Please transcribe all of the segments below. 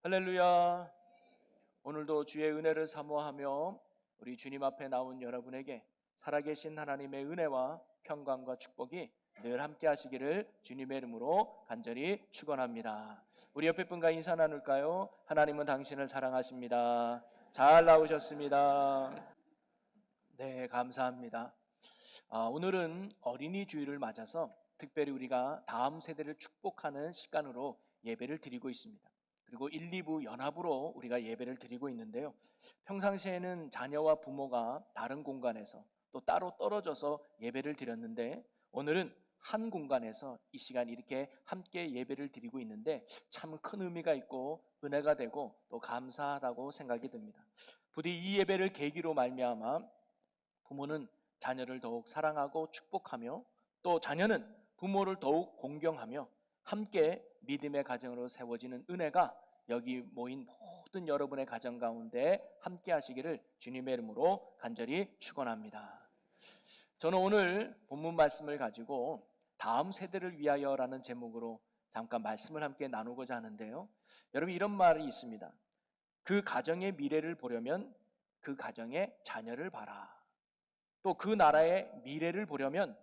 할렐루야. 오늘도 주의 은혜를 사모하며 우리 주님 앞에 나온 여러분에게 살아계신 하나님의 은혜와 평강과 축복이 늘 함께 하시기를 주님의 이름으로 간절히 축원합니다. 우리 옆에 분과 인사 나눌까요? 하나님은 당신을 사랑하십니다. 잘 나오셨습니다. 네, 감사합니다. 오늘은 어린이 주일을 맞아서 특별히 우리가 다음 세대를 축복하는 시간으로 예배를 드리고 있습니다. 그리고 1, 2부 연합으로 우리가 예배를 드리고 있는데요. 평상시에는 자녀와 부모가 다른 공간에서 또 따로 떨어져서 예배를 드렸는데, 오늘은 한 공간에서 이 시간 이렇게 함께 예배를 드리고 있는데 참 큰 의미가 있고 은혜가 되고 또 감사하다고 생각이 듭니다. 부디 이 예배를 계기로 말미암아 부모는 자녀를 더욱 사랑하고 축복하며, 또 자녀는 부모를 더욱 공경하며 함께 믿음의 가정으로 세워지는 은혜가 여기 모인 모든 여러분의 가정 가운데 함께 하시기를 주님의 이름으로 간절히 축원합니다. 저는 오늘 본문 말씀을 가지고 다음 세대를 위하여라는 제목으로 잠깐 말씀을 함께 나누고자 하는데요. 여러분, 이런 말이 있습니다. 그 가정의 미래를 보려면 그 가정의 자녀를 봐라. 또 그 나라의 미래를 보려면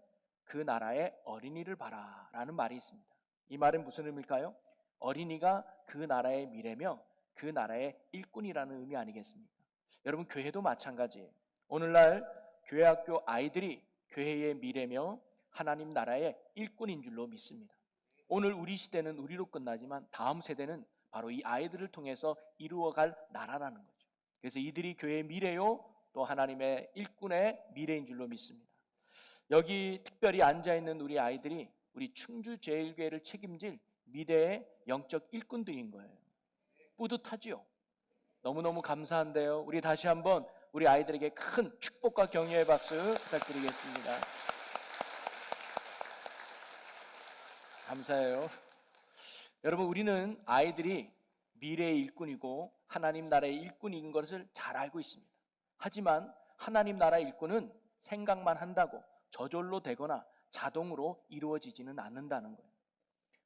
그 나라의 어린이를 봐라 라는 말이 있습니다. 이 말은 무슨 의미일까요? 어린이가 그 나라의 미래며 그 나라의 일꾼이라는 의미 아니겠습니까? 여러분, 교회도 마찬가지예요. 오늘날 교회학교 아이들이 교회의 미래며 하나님 나라의 일꾼인 줄로 믿습니다. 오늘 우리 시대는 우리로 끝나지만 다음 세대는 바로 이 아이들을 통해서 이루어갈 나라라는 거죠. 그래서 이들이 교회의 미래요 또 하나님의 일꾼의 미래인 줄로 믿습니다. 여기 특별히 앉아있는 우리 아이들이 우리 충주제일교회를 책임질 미래의 영적 일꾼들인 거예요. 뿌듯하지요? 너무너무 감사한데요. 우리 다시 한번 우리 아이들에게 큰 축복과 격려의 박수 부탁드리겠습니다. 감사해요. 여러분, 우리는 아이들이 미래의 일꾼이고 하나님 나라의 일꾼인 것을 잘 알고 있습니다. 하지만 하나님 나라의 일꾼은 생각만 한다고 저절로 되거나 자동으로 이루어지지는 않는다는 거예요.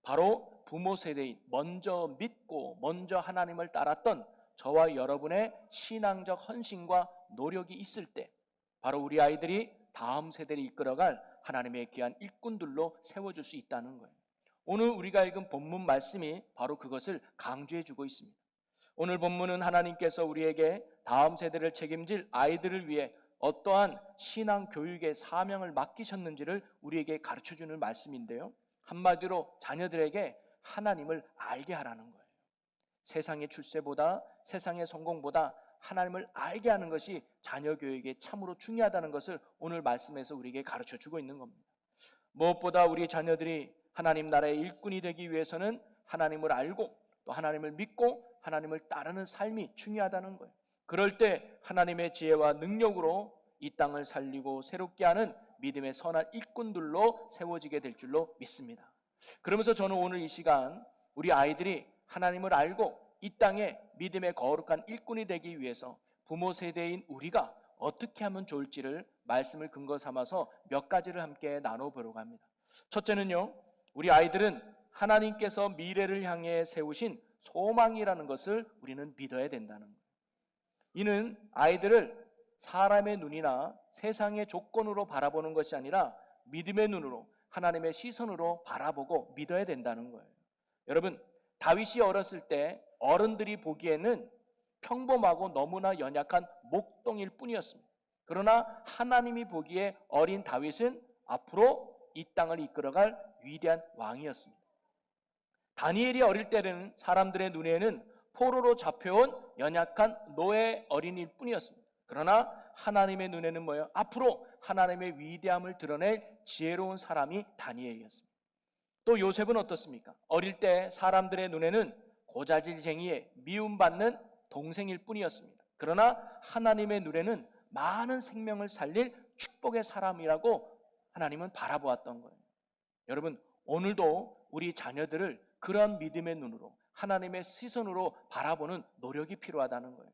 바로 부모 세대인 먼저 믿고 먼저 하나님을 따랐던 저와 여러분의 신앙적 헌신과 노력이 있을 때 바로 우리 아이들이 다음 세대를 이끌어갈 하나님의 귀한 일꾼들로 세워줄 수 있다는 거예요. 오늘 우리가 읽은 본문 말씀이 바로 그것을 강조해 주고 있습니다. 오늘 본문은 하나님께서 우리에게 다음 세대를 책임질 아이들을 위해 어떠한 신앙 교육의 사명을 맡기셨는지를 우리에게 가르쳐주는 말씀인데요. 한마디로 자녀들에게 하나님을 알게 하라는 거예요. 세상의 출세보다, 세상의 성공보다 하나님을 알게 하는 것이 자녀 교육에 참으로 중요하다는 것을 오늘 말씀에서 우리에게 가르쳐주고 있는 겁니다. 무엇보다 우리 자녀들이 하나님 나라의 일꾼이 되기 위해서는 하나님을 알고 또 하나님을 믿고 하나님을 따르는 삶이 중요하다는 거예요. 그럴 때 하나님의 지혜와 능력으로 이 땅을 살리고 새롭게 하는 믿음의 선한 일꾼들로 세워지게 될 줄로 믿습니다. 그러면서 저는 오늘 이 시간 우리 아이들이 하나님을 알고 이 땅에 믿음의 거룩한 일꾼이 되기 위해서 부모 세대인 우리가 어떻게 하면 좋을지를 말씀을 근거 삼아서 몇 가지를 함께 나눠보려고 합니다. 첫째는요, 우리 아이들은 하나님께서 미래를 향해 세우신 소망이라는 것을 우리는 믿어야 된다는 거예요. 이는 아이들을 사람의 눈이나 세상의 조건으로 바라보는 것이 아니라 믿음의 눈으로 하나님의 시선으로 바라보고 믿어야 된다는 거예요. 여러분, 다윗이 어렸을 때 어른들이 보기에는 평범하고 너무나 연약한 목동일 뿐이었습니다. 그러나 하나님이 보기에 어린 다윗은 앞으로 이 땅을 이끌어갈 위대한 왕이었습니다. 다니엘이 어릴 때는 사람들의 눈에는 포로로 잡혀온 연약한 노예 어린이일 뿐이었습니다. 그러나 하나님의 눈에는 뭐예요? 앞으로 하나님의 위대함을 드러낼 지혜로운 사람이 다니엘이었습니다. 또 요셉은 어떻습니까? 어릴 때 사람들의 눈에는 고자질쟁이에 미움받는 동생일 뿐이었습니다. 그러나 하나님의 눈에는 많은 생명을 살릴 축복의 사람이라고 하나님은 바라보았던 거예요. 여러분, 오늘도 우리 자녀들을 그런 믿음의 눈으로 하나님의 시선으로 바라보는 노력이 필요하다는 거예요.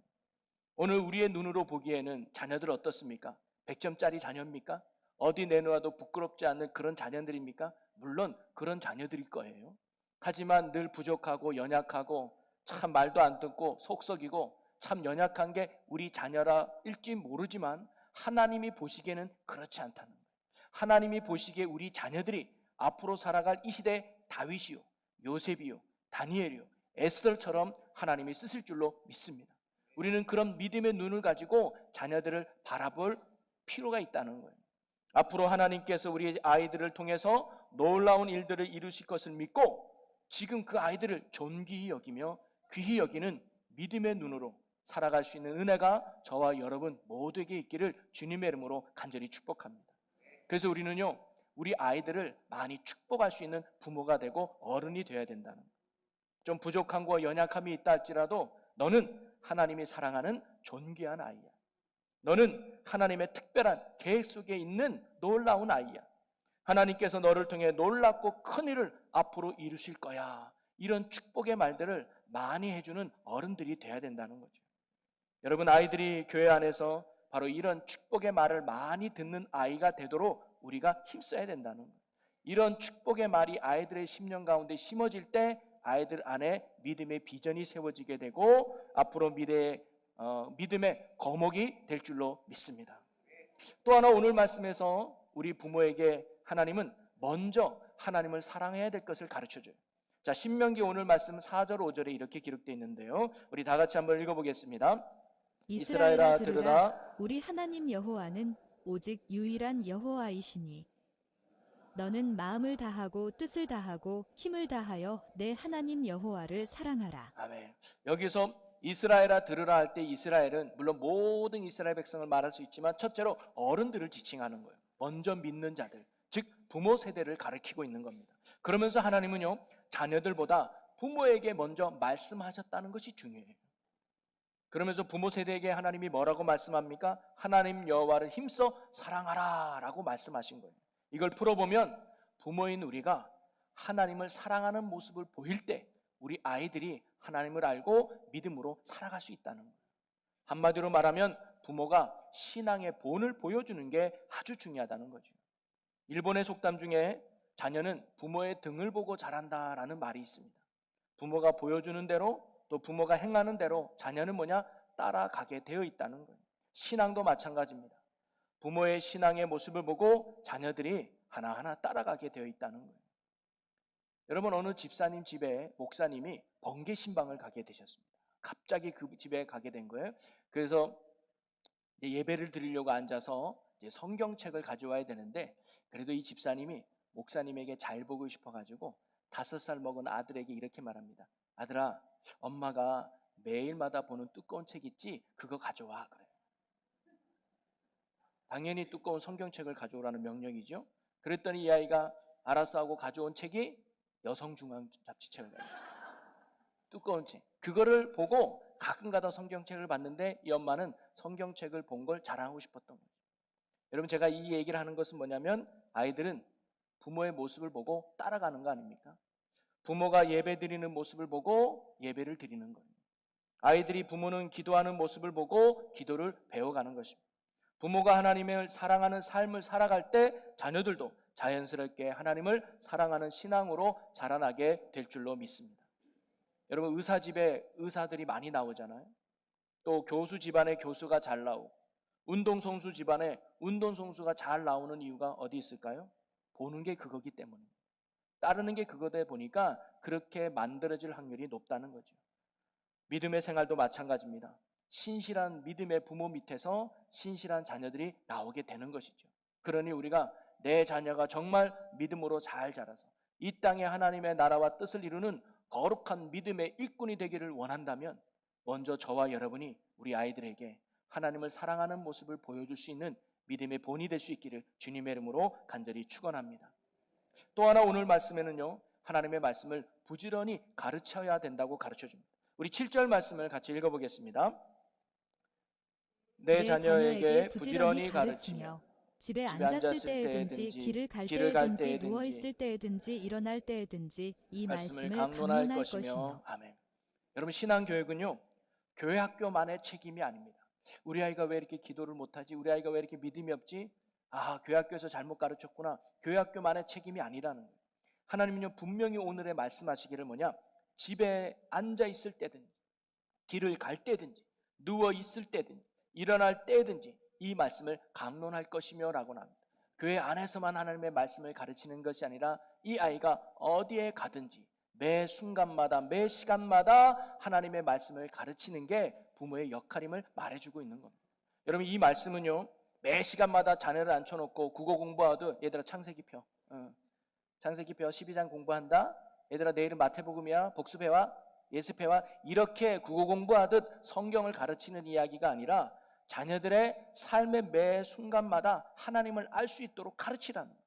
오늘 우리의 눈으로 보기에는 자녀들 어떻습니까? 100점짜리 자녀입니까? 어디 내놓아도 부끄럽지 않는 그런 자녀들입니까? 물론 그런 자녀들일 거예요. 하지만 늘 부족하고 연약하고 참 말도 안 듣고 속썩이고 참 연약한 게 우리 자녀라일지 모르지만 하나님이 보시기에는 그렇지 않다는 거예요. 하나님이 보시기에 우리 자녀들이 앞으로 살아갈 이 시대 다윗이요, 요셉이요, 다니엘이요, 에스더처럼 하나님이 쓰실 줄로 믿습니다. 우리는 그런 믿음의 눈을 가지고 자녀들을 바라볼 필요가 있다는 거예요. 앞으로 하나님께서 우리 아이들을 통해서 놀라운 일들을 이루실 것을 믿고 지금 그 아이들을 존귀히 여기며 귀히 여기는 믿음의 눈으로 살아갈 수 있는 은혜가 저와 여러분 모두에게 있기를 주님의 이름으로 간절히 축복합니다. 그래서 우리는요, 우리 아이들을 많이 축복할 수 있는 부모가 되고 어른이 되어야 된다는 거예요. 좀 부족한 거 연약함이 있다 할지라도 너는 하나님이 사랑하는 존귀한 아이야. 너는 하나님의 특별한 계획 속에 있는 놀라운 아이야. 하나님께서 너를 통해 놀랍고 큰 일을 앞으로 이루실 거야. 이런 축복의 말들을 많이 해주는 어른들이 돼야 된다는 거죠. 여러분, 아이들이 교회 안에서 바로 이런 축복의 말을 많이 듣는 아이가 되도록 우리가 힘써야 된다는 거예요. 이런 축복의 말이 아이들의 심령 가운데 심어질 때 아이들 안에 믿음의 비전이 세워지게 되고 앞으로 미래의 믿음의 거목이 될 줄로 믿습니다. 또 하나 오늘 말씀에서 우리 부모에게 하나님은 먼저 하나님을 사랑해야 될 것을 가르쳐줘요. 자, 신명기 오늘 말씀 4절 5절에 이렇게 기록되어 있는데요. 우리 다 같이 한번 읽어보겠습니다. 이스라엘아 들으라. 우리 하나님 여호와는 오직 유일한 여호와이시니 너는 마음을 다하고 뜻을 다하고 힘을 다하여 내 하나님 여호와를 사랑하라. 아멘. 여기서 이스라엘아 들으라 할 때 이스라엘은 물론 모든 이스라엘 백성을 말할 수 있지만 첫째로 어른들을 지칭하는 거예요. 먼저 믿는 자들, 즉 부모 세대를 가리키고 있는 겁니다. 그러면서 하나님은요, 자녀들보다 부모에게 먼저 말씀하셨다는 것이 중요해요. 그러면서 부모 세대에게 하나님이 뭐라고 말씀합니까? 하나님 여호와를 힘써 사랑하라 라고 말씀하신 거예요. 이걸 풀어보면 부모인 우리가 하나님을 사랑하는 모습을 보일 때 우리 아이들이 하나님을 알고 믿음으로 살아갈 수 있다는 거예요. 한마디로 말하면 부모가 신앙의 본을 보여주는 게 아주 중요하다는 거죠. 일본의 속담 중에 자녀는 부모의 등을 보고 자란다라는 말이 있습니다. 부모가 보여주는 대로 또 부모가 행하는 대로 자녀는 뭐냐? 따라가게 되어 있다는 거예요. 신앙도 마찬가지입니다. 부모의 신앙의 모습을 보고 자녀들이 하나하나 따라가게 되어 있다는 거예요. 여러분, 어느 집사님 집에 목사님이 번개 신방을 가게 되셨습니다. 갑자기 그 집에 가게 된 거예요. 그래서 예배를 드리려고 앉아서 성경책을 가져와야 되는데 그래도 이 집사님이 목사님에게 잘 보고 싶어가지고 5살 먹은 아들에게 이렇게 말합니다. 아들아, 엄마가 매일마다 보는 두꺼운 책 있지? 그거 가져와. 그래요. 당연히 두꺼운 성경책을 가져오라는 명령이죠. 그랬더니 이 아이가 알아서 하고 가져온 책이 여성중앙잡지책을 가져와요. 두꺼운 책. 그거를 보고 가끔가다 성경책을 봤는데 이 엄마는 성경책을 본 걸 자랑하고 싶었던 거예요. 여러분, 제가 이 얘기를 하는 것은 뭐냐면 아이들은 부모의 모습을 보고 따라가는 거 아닙니까? 부모가 예배 드리는 모습을 보고 예배를 드리는 거예요. 아이들이 부모는 기도하는 모습을 보고 기도를 배워가는 것입니다. 부모가 하나님을 사랑하는 삶을 살아갈 때 자녀들도 자연스럽게 하나님을 사랑하는 신앙으로 자라나게 될 줄로 믿습니다. 여러분, 의사 집에 의사들이 많이 나오잖아요. 또 교수 집안에 교수가 잘 나오고 운동선수 집안에 운동선수가 잘 나오는 이유가 어디 있을까요? 보는 게 그거기 때문입니다. 따르는 게 그거다 보니까 그렇게 만들어질 확률이 높다는 거죠. 믿음의 생활도 마찬가지입니다. 신실한 믿음의 부모 밑에서 신실한 자녀들이 나오게 되는 것이죠. 그러니 우리가 내 자녀가 정말 믿음으로 잘 자라서 이 땅에 하나님의 나라와 뜻을 이루는 거룩한 믿음의 일꾼이 되기를 원한다면 먼저 저와 여러분이 우리 아이들에게 하나님을 사랑하는 모습을 보여줄 수 있는 믿음의 본이 될 수 있기를 주님의 이름으로 간절히 축원합니다. 또 하나 오늘 말씀에는요, 하나님의 말씀을 부지런히 가르쳐야 된다고 가르쳐줍니다. 우리 7절 말씀을 같이 읽어보겠습니다. 내 자녀에게 부지런히 가르치며 집에 앉았을 때에든지 길을 갈 때에든지 누워있을 때에든지 일어날 때에든지 이 말씀을 강론할 것이며. 아멘. 여러분, 신앙교육은요, 교회 학교만의 책임이 아닙니다. 우리 아이가 왜 이렇게 기도를 못하지? 우리 아이가 왜 이렇게 믿음이 없지? 아, 교회 학교에서 잘못 가르쳤구나. 교회 학교만의 책임이 아니라는 거예요. 하나님은요, 분명히 오늘의 말씀하시기를 뭐냐? 집에 앉아 있을 때든지, 길을 갈 때든지, 누워 있을 때든지, 일어날 때든지 이 말씀을 강론할 것이며 라고 합니다. 교회 안에서만 하나님의 말씀을 가르치는 것이 아니라 이 아이가 어디에 가든지 매 순간마다 매 시간마다 하나님의 말씀을 가르치는 게 부모의 역할임을 말해주고 있는 겁니다. 여러분, 이 말씀은요, 매 시간마다 자녀를 앉혀놓고 국어 공부하듯, 얘들아 창세기 펴, 창세기 펴, 12장 공부한다, 얘들아 내일은 마태복음이야, 복습해와, 예습해와, 이렇게 국어 공부하듯 성경을 가르치는 이야기가 아니라 자녀들의 삶의 매 순간마다 하나님을 알 수 있도록 가르치라는 거예요.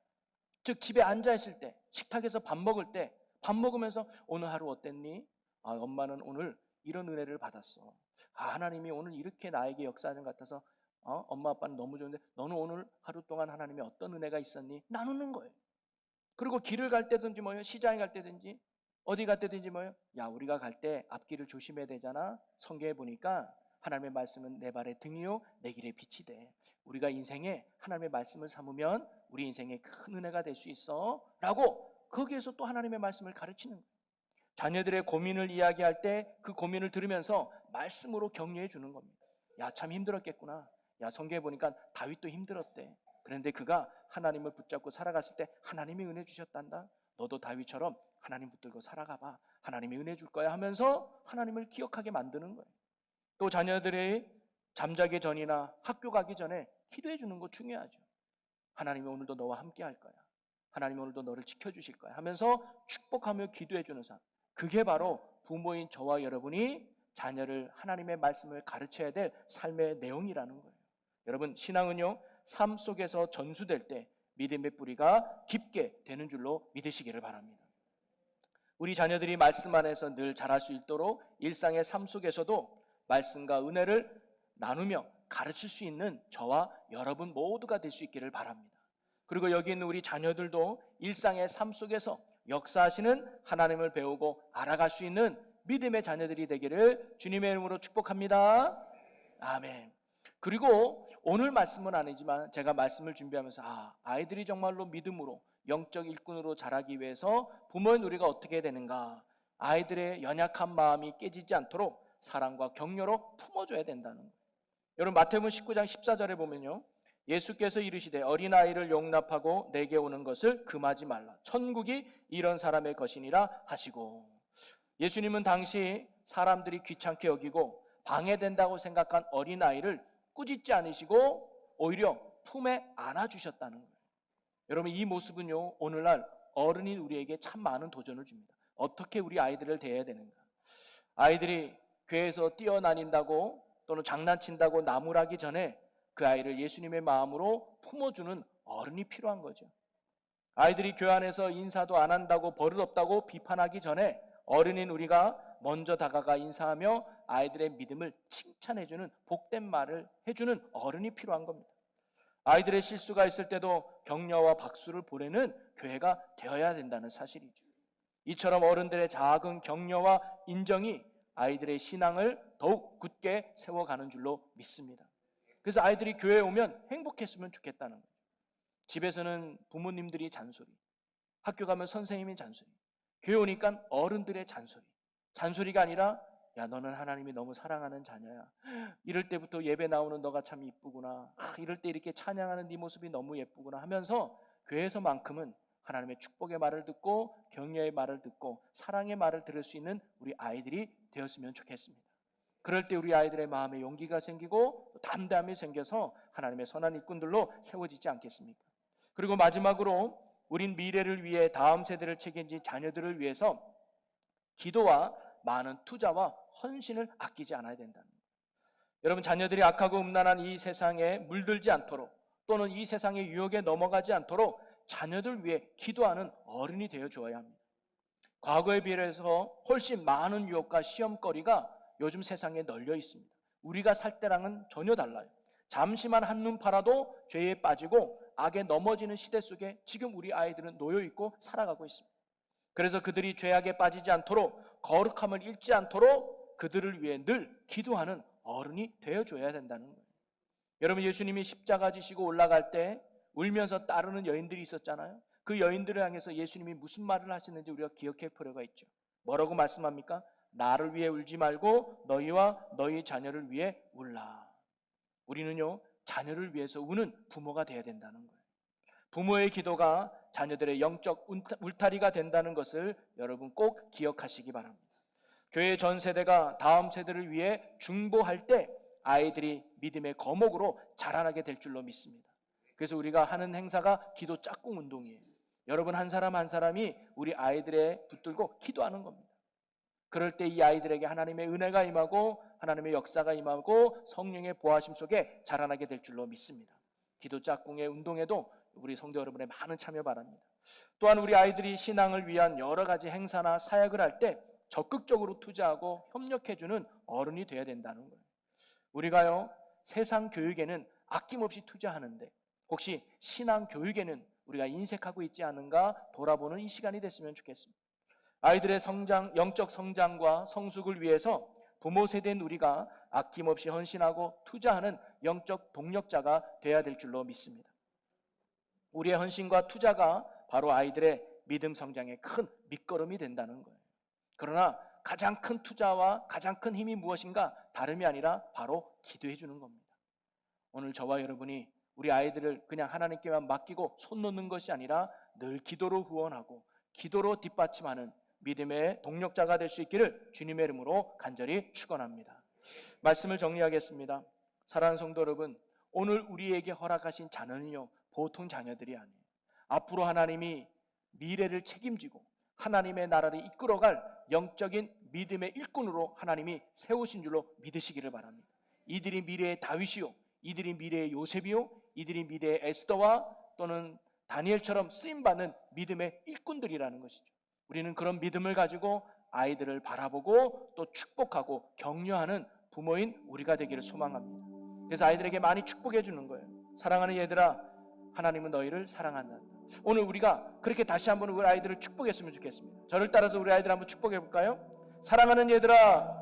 즉 집에 앉아있을 때, 식탁에서 밥 먹을 때, 밥 먹으면서 오늘 하루 어땠니? 엄마는 오늘 이런 은혜를 받았어. 하나님이 오늘 이렇게 나에게 역사하는 것 같아서 엄마 아빠는 너무 좋은데 너는 오늘 하루 동안 하나님이 어떤 은혜가 있었니? 나누는 거예요. 그리고 길을 갈 때든지 뭐예요? 시장에 갈 때든지 어디 갈 때든지 뭐예요? 야, 우리가 갈 때 앞길을 조심해야 되잖아. 성경에 보니까 하나님의 말씀은 내 발의 등이요 내 길의 빛이 돼. 우리가 인생에 하나님의 말씀을 삼으면 우리 인생에 큰 은혜가 될 수 있어 라고 거기에서 또 하나님의 말씀을 가르치는 거예요. 자녀들의 고민을 이야기할 때 그 고민을 들으면서 말씀으로 격려해 주는 겁니다. 야, 참 힘들었겠구나. 야, 성경에 보니까 다윗도 힘들었대. 그런데 그가 하나님을 붙잡고 살아갔을 때 하나님이 은혜 주셨단다. 너도 다윗처럼 하나님 붙들고 살아가봐. 하나님이 은혜 줄 거야 하면서 하나님을 기억하게 만드는 거예요. 또 자녀들이 잠자기 전이나 학교 가기 전에 기도해 주는 거 중요하죠. 하나님이 오늘도 너와 함께 할 거야. 하나님이 오늘도 너를 지켜주실 거야 하면서 축복하며 기도해 주는 삶. 그게 바로 부모인 저와 여러분이 자녀를 하나님의 말씀을 가르쳐야 될 삶의 내용이라는 거예요. 여러분, 신앙은요, 삶 속에서 전수될 때 믿음의 뿌리가 깊게 되는 줄로 믿으시기를 바랍니다. 우리 자녀들이 말씀 안에서 늘 자랄 수 있도록 일상의 삶 속에서도 말씀과 은혜를 나누며 가르칠 수 있는 저와 여러분 모두가 될 수 있기를 바랍니다. 그리고 여기 있는 우리 자녀들도 일상의 삶 속에서 역사하시는 하나님을 배우고 알아갈 수 있는 믿음의 자녀들이 되기를 주님의 이름으로 축복합니다. 아멘. 그리고 오늘 말씀은 아니지만 제가 말씀을 준비하면서 아이들이 정말로 믿음으로 영적 일꾼으로 자라기 위해서 부모인 우리가 어떻게 해야 되는가, 아이들의 연약한 마음이 깨지지 않도록 사랑과 격려로 품어줘야 된다는 거예요. 여러분, 마태복음 19장 14절에 보면요, 예수께서 이르시되 어린아이를 용납하고 내게 오는 것을 금하지 말라. 천국이 이런 사람의 것이니라 하시고, 예수님은 당시 사람들이 귀찮게 여기고 방해된다고 생각한 어린아이를 꾸짖지 않으시고 오히려 품에 안아주셨다는 거예요. 여러분, 이 모습은요, 오늘날 어른인 우리에게 참 많은 도전을 줍니다. 어떻게 우리 아이들을 대해야 되는가. 아이들이 교회에서 뛰어다닌다고 또는 장난친다고 나무라기 전에 그 아이를 예수님의 마음으로 품어주는 어른이 필요한 거죠. 아이들이 교회 안에서 인사도 안 한다고 버릇없다고 비판하기 전에 어른인 우리가 먼저 다가가 인사하며 아이들의 믿음을 칭찬해주는 복된 말을 해주는 어른이 필요한 겁니다. 아이들의 실수가 있을 때도 격려와 박수를 보내는 교회가 되어야 된다는 사실이죠. 이처럼 어른들의 작은 격려와 인정이 아이들의 신앙을 더욱 굳게 세워가는 줄로 믿습니다. 그래서 아이들이 교회에 오면 행복했으면 좋겠다는 거예요. 집에서는 부모님들이 잔소리, 학교 가면 선생님이 잔소리, 교회 오니까 어른들의 잔소리. 잔소리가 아니라 야, 너는 하나님이 너무 사랑하는 자녀야. 이럴 때부터 예배 나오는 너가 참 이쁘구나. 이럴 때 이렇게 찬양하는 네 모습이 너무 예쁘구나 하면서 교회에서만큼은 하나님의 축복의 말을 듣고 격려의 말을 듣고 사랑의 말을 들을 수 있는 우리 아이들이 되었으면 좋겠습니다. 그럴 때 우리 아이들의 마음에 용기가 생기고 담담이 생겨서 하나님의 선한 일꾼들로 세워지지 않겠습니까? 그리고 마지막으로 우린 미래를 위해 다음 세대를 책임진 자녀들을 위해서 기도와 많은 투자와 헌신을 아끼지 않아야 된다는 거예요. 여러분, 자녀들이 악하고 음란한 이 세상에 물들지 않도록 또는 이 세상의 유혹에 넘어가지 않도록 자녀들 위해 기도하는 어른이 되어 주어야 합니다. 과거에 비해서 훨씬 많은 유혹과 시험거리가 요즘 세상에 널려 있습니다. 우리가 살 때랑은 전혀 달라요. 잠시만 한눈 팔아도 죄에 빠지고 악에 넘어지는 시대 속에 지금 우리 아이들은 놓여 있고 살아가고 있습니다. 그래서 그들이 죄악에 빠지지 않도록 거룩함을 잃지 않도록 그들을 위해 늘 기도하는 어른이 되어줘야 된다는 거예요. 여러분, 예수님이 십자가 지시고 올라갈 때 울면서 따르는 여인들이 있었잖아요. 그 여인들을 향해서 예수님이 무슨 말을 하시는지 우리가 기억해 필요가 있죠. 뭐라고 말씀합니까? 나를 위해 울지 말고 너희와 너희 자녀를 위해 울라. 우리는요, 자녀를 위해서 우는 부모가 되어야 된다는 거예요. 부모의 기도가 자녀들의 영적 울타리가 된다는 것을 여러분 꼭 기억하시기 바랍니다. 교회 전 세대가 다음 세대를 위해 중보할 때 아이들이 믿음의 거목으로 자라나게 될 줄로 믿습니다. 그래서 우리가 하는 행사가 기도 짝꿍 운동이에요. 여러분 한 사람 한 사람이 우리 아이들에 붙들고 기도하는 겁니다. 그럴 때 이 아이들에게 하나님의 은혜가 임하고 하나님의 역사가 임하고 성령의 보호하심 속에 자라나게 될 줄로 믿습니다. 기도 짝꿍의 운동에도 우리 성도 여러분의 많은 참여 바랍니다. 또한 우리 아이들이 신앙을 위한 여러 가지 행사나 사역을 할 때 적극적으로 투자하고 협력해주는 어른이 되어야 된다는 거예요. 우리가요, 세상 교육에는 아낌없이 투자하는데 혹시 신앙 교육에는 우리가 인색하고 있지 않은가 돌아보는 이 시간이 됐으면 좋겠습니다. 아이들의 성장, 영적 성장과 성숙을 위해서 부모 세대인 우리가 아낌없이 헌신하고 투자하는 영적 동력자가 되어야 될 줄로 믿습니다. 우리의 헌신과 투자가 바로 아이들의 믿음 성장의 큰 밑거름이 된다는 거예요. 그러나 가장 큰 투자와 가장 큰 힘이 무엇인가? 다름이 아니라 바로 기도해 주는 겁니다. 오늘 저와 여러분이 우리 아이들을 그냥 하나님께만 맡기고 손 놓는 것이 아니라 늘 기도로 후원하고 기도로 뒷받침하는 믿음의 동력자가 될 수 있기를 주님의 이름으로 간절히 축원합니다. 말씀을 정리하겠습니다. 사랑하는 성도 여러분, 오늘 우리에게 허락하신 자녀는요, 보통 자녀들이 아니에요. 앞으로 하나님이 미래를 책임지고 하나님의 나라를 이끌어갈 영적인 믿음의 일꾼으로 하나님이 세우신 줄로 믿으시기를 바랍니다. 이들이 미래의 다윗이요, 이들이 미래의 요셉이요, 이들이 미래의 에스더와 또는 다니엘처럼 쓰임받는 믿음의 일꾼들이라는 것이죠. 우리는 그런 믿음을 가지고 아이들을 바라보고 또 축복하고 격려하는 부모인 우리가 되기를 소망합니다. 그래서 아이들에게 많이 축복해 주는 거예요. 사랑하는 얘들아, 하나님은 너희를 사랑한다. 오늘 우리가 그렇게 다시 한번 우리 아이들을 축복했으면 좋겠습니다. 저를 따라서 우리 아이들 한번 축복해 볼까요? 사랑하는 얘들아,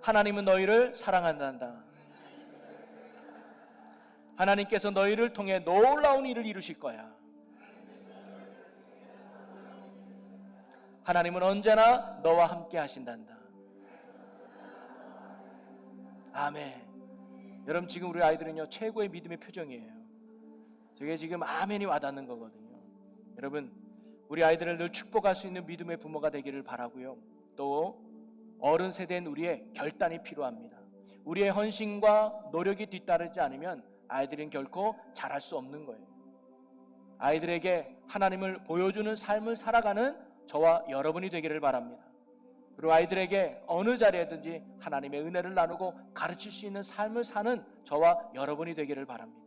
하나님은 너희를 사랑한다. 하나님께서 너희를 통해 놀라운 일을 이루실 거야. 하나님은 언제나 너와 함께 하신단다. 아멘. 여러분 지금 우리 아이들은요, 최고의 믿음의 표정이에요. 저게 지금 아멘이 와닿는 거거든요. 여러분, 우리 아이들을 늘 축복할 수 있는 믿음의 부모가 되기를 바라고요. 또 어른 세대인 우리의 결단이 필요합니다. 우리의 헌신과 노력이 뒤따르지 않으면 아이들은 결코 잘할 수 없는 거예요. 아이들에게 하나님을 보여주는 삶을 살아가는 저와 여러분이 되기를 바랍니다. 그리고 아이들에게 어느 자리에든지 하나님의 은혜를 나누고 가르칠 수 있는 삶을 사는 저와 여러분이 되기를 바랍니다.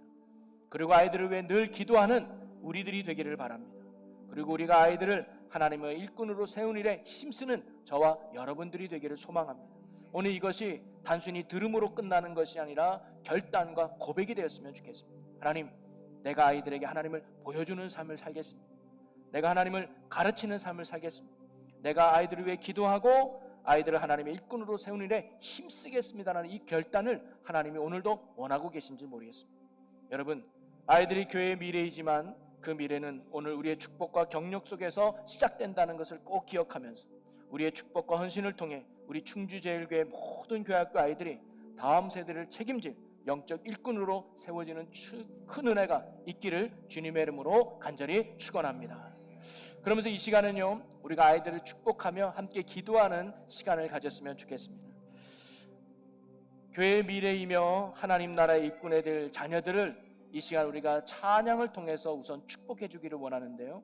그리고 아이들을 위해 늘 기도하는 우리들이 되기를 바랍니다. 그리고 우리가 아이들을 하나님의 일꾼으로 세운 일에 힘쓰는 저와 여러분들이 되기를 소망합니다. 오늘 이것이 단순히 들음으로 끝나는 것이 아니라 결단과 고백이 되었으면 좋겠습니다. 하나님, 내가 아이들에게 하나님을 보여주는 삶을 살겠습니다. 내가 하나님을 가르치는 삶을 살겠습니다. 내가 아이들을 위해 기도하고 아이들을 하나님의 일꾼으로 세우는 일에 힘쓰겠습니다라는 이 결단을 하나님이 오늘도 원하고 계신지 모르겠습니다. 여러분, 아이들이 교회의 미래이지만 그 미래는 오늘 우리의 축복과 경력 속에서 시작된다는 것을 꼭 기억하면서 우리의 축복과 헌신을 통해 우리 충주제일교회 모든 교회학교 아이들이 다음 세대를 책임질 영적 일꾼으로 세워지는 큰 은혜가 있기를 주님의 이름으로 간절히 축원합니다. 그러면서 이 시간은요, 우리가 아이들을 축복하며 함께 기도하는 시간을 가졌으면 좋겠습니다. 교회의 미래이며 하나님 나라의 일꾼에 될 자녀들을 이 시간 우리가 찬양을 통해서 우선 축복해 주기를 원하는데요,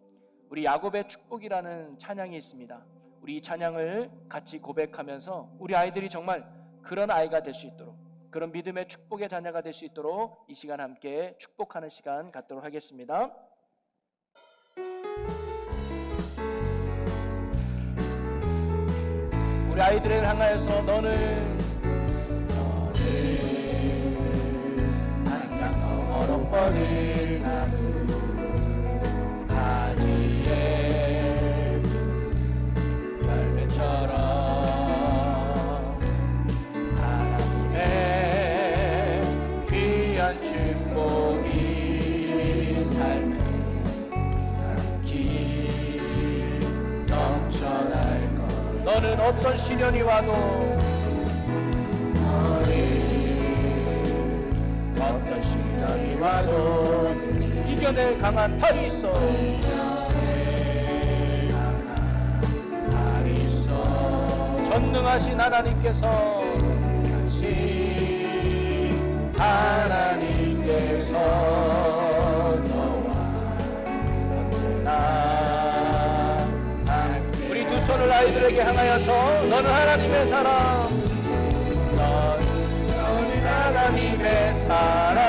우리 야곱의 축복이라는 찬양이 있습니다. 우리 이 찬양을 같이 고백하면서 우리 아이들이 정말 그런 아이가 될 수 있도록, 그런 믿음의 축복의 자녀가 될 수 있도록 이 시간 함께 축복하는 시간 갖도록 하겠습니다. 우리 아이들을 향하여서 너는 한강 너머로 뻗을 나무 가지에 열매처럼 하나님의 귀한 축복이 삶에 가득히 넘쳐나 어떤 시련이 와도 어떤 시련이 와도 이겨낼 강한 팔이 있어. 전능하신 하나님께서 너와 언제나 우리 두 손을 아이들에게 향하여서 너는 하나님의 사랑, 너는 하나님의 사랑,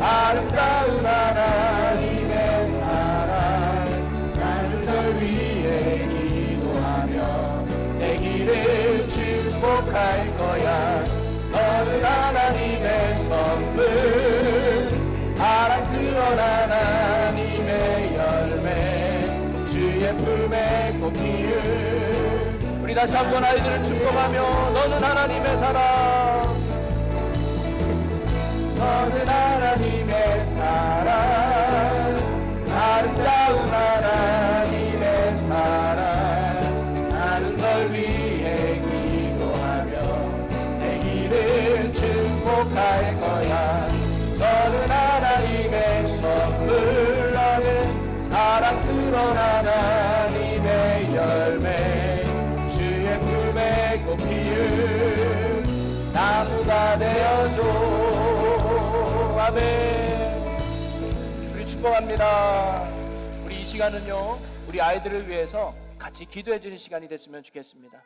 아름다운 하나님의 사랑. 나는 널 위해 기도하며 내 길을 축복할 거야. 너는 하나님의 선물, 사랑스러운 하나님의 열매, 주의 품에 꼭 피운. 우리 다시 한번 아이들을 축복하며 너는 하나님의 사랑, 너는 하나님의 사랑, 아름다운 하나님의 사랑. 나는 널 위해 기도하며 내 길을 축복할 거야. 너는 하나님의 선물, 너는 사랑스러운 하나님의 열매, 주의 품에 꼭 피운 나무가 되어줘. 아멘. 우리 축복합니다. 우리 이 시간은요, 우리 아이들을 위해서 같이 기도해 주는 시간이 됐으면 좋겠습니다.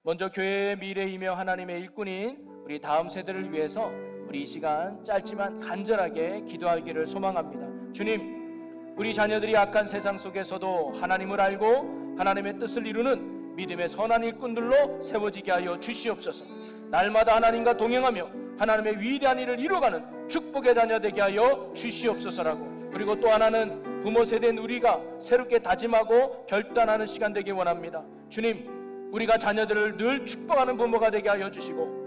먼저 교회의 미래이며 하나님의 일꾼인 우리 다음 세대를 위해서 우리 이 시간 짧지만 간절하게 기도하기를 소망합니다. 주님, 우리 자녀들이 악한 세상 속에서도 하나님을 알고 하나님의 뜻을 이루는 믿음의 선한 일꾼들로 세워지게 하여 주시옵소서. 날마다 하나님과 동행하며 하나님의 위대한 일을 이루어가는 축복의 자녀 되게 하여 주시옵소서라고. 그리고 또 하나는 부모 세대인 우리가 새롭게 다짐하고 결단하는 시간 되길 원합니다. 주님, 우리가 자녀들을 늘 축복하는 부모가 되게 하여 주시고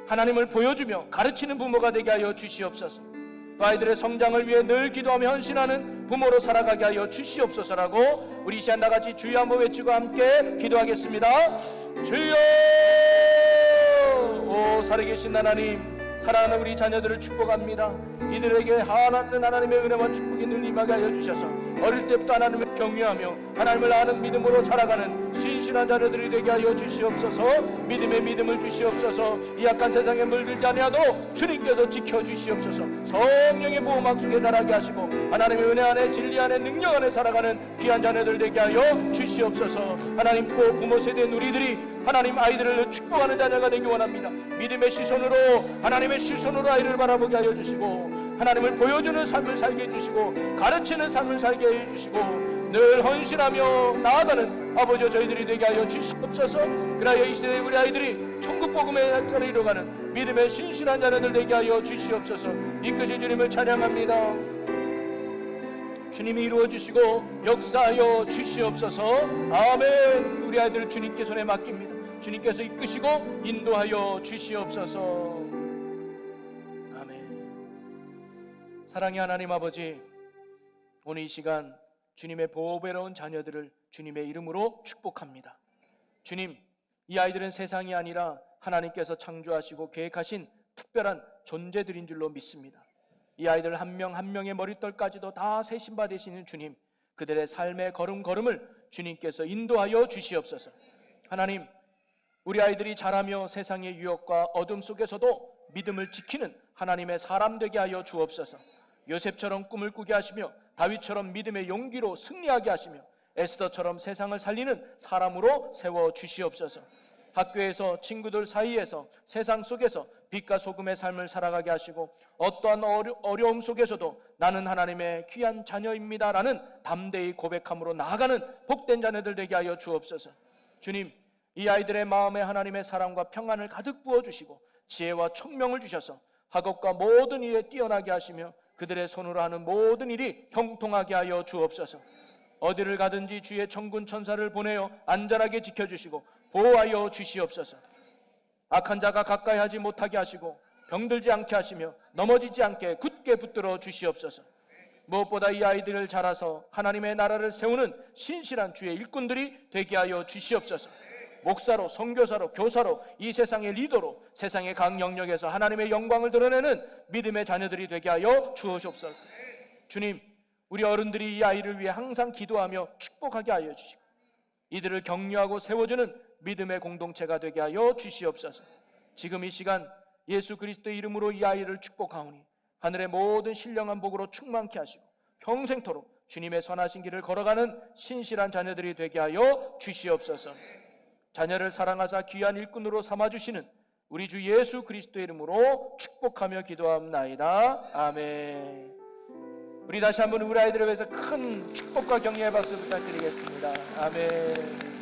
하나님을 보여주며 가르치는 부모가 되게 하여 주시옵소서. 또 아이들의 성장을 위해 늘 기도하며 헌신하는 부모로 살아가게 하여 주시옵소서라고 우리 이 시간 다같이 주여 한번 외치고 함께 기도하겠습니다. 주여! 오 살아계신 하나님, 사랑하는 우리 자녀들을 축복합니다. 이들에게 하나님의 은혜와 축복이 늘 임하게 하여 주셔서 어릴 때부터 하나님을 경외하며 하나님을 아는 믿음으로 살아가는 신실한 자녀들이 되게 하여 주시옵소서. 믿음의 믿음을 주시옵소서. 이 약한 세상에 물들지 아니하도록 주님께서 지켜주시옵소서. 성령의 보호막 속에 자라게 하시고 하나님의 은혜 안에 진리 안에 능력 안에 살아가는 귀한 자녀들 되게 하여 주시옵소서. 하나님, 꼭 부모 세대인 우리들이 하나님 아이들을 축복하는 자녀가 되기 원합니다. 믿음의 시선으로, 하나님의 시선으로 아이를 바라보게 하여 주시고 하나님을 보여주는 삶을 살게 해주시고 가르치는 삶을 살게 해주시고 늘 헌신하며 나아가는 아버지 저희들이 되게 하여 주시옵소서. 그리하여 이 시대의 우리 아이들이 천국 복음의 날짜를 이뤄가는 믿음의 신실한 자녀들 되게 하여 주시옵소서. 이끄신 주님을 찬양합니다. 주님이 이루어주시고 역사하여 주시옵소서. 아멘. 우리 아이들을 주님께 손에 맡깁니다. 주님께서 이끄시고 인도하여 주시옵소서. 사랑의 하나님 아버지, 오늘 이 시간 주님의 보배로운 자녀들을 주님의 이름으로 축복합니다. 주님, 이 아이들은 세상이 아니라 하나님께서 창조하시고 계획하신 특별한 존재들인 줄로 믿습니다. 이 아이들 한 명 한 명의 머리털까지도 다 세심받으시는 주님, 그들의 삶의 걸음걸음을 주님께서 인도하여 주시옵소서. 하나님, 우리 아이들이 자라며 세상의 유혹과 어둠 속에서도 믿음을 지키는 하나님의 사람 되게 하여 주옵소서. 요셉처럼 꿈을 꾸게 하시며 다윗처럼 믿음의 용기로 승리하게 하시며 에스더처럼 세상을 살리는 사람으로 세워 주시옵소서. 학교에서, 친구들 사이에서, 세상 속에서 빛과 소금의 삶을 살아가게 하시고 어떠한 어려움 속에서도 나는 하나님의 귀한 자녀입니다 라는 담대히 고백함으로 나아가는 복된 자녀들 되게 하여 주옵소서. 주님, 이 아이들의 마음에 하나님의 사랑과 평안을 가득 부어주시고 지혜와 총명을 주셔서 학업과 모든 일에 뛰어나게 하시며 그들의 손으로 하는 모든 일이 형통하게 하여 주옵소서. 어디를 가든지 주의 천군 천사를 보내어 안전하게 지켜주시고 보호하여 주시옵소서. 악한 자가 가까이 하지 못하게 하시고 병들지 않게 하시며 넘어지지 않게 굳게 붙들어 주시옵소서. 무엇보다 이 아이들을 자라서 하나님의 나라를 세우는 신실한 주의 일꾼들이 되게 하여 주시옵소서. 목사로, 선교사로, 교사로, 이 세상의 리더로 세상의 각 영역에서 하나님의 영광을 드러내는 믿음의 자녀들이 되게 하여 주옵소서. 주님, 우리 어른들이 이 아이를 위해 항상 기도하며 축복하게 하여 주시고 이들을 격려하고 세워주는 믿음의 공동체가 되게 하여 주시옵소서. 지금 이 시간 예수 그리스도의 이름으로 이 아이를 축복하오니 하늘의 모든 신령한 복으로 충만케 하시고 평생토록 주님의 선하신 길을 걸어가는 신실한 자녀들이 되게 하여 주시옵소서. 자녀를 사랑하사 귀한 일꾼으로 삼아주시는 우리 주 예수 그리스도의 이름으로 축복하며 기도합나이다. 아멘. 우리 다시 한번 우리 아이들을 위해서 큰 축복과 격려의 박수 부탁드리겠습니다. 아멘.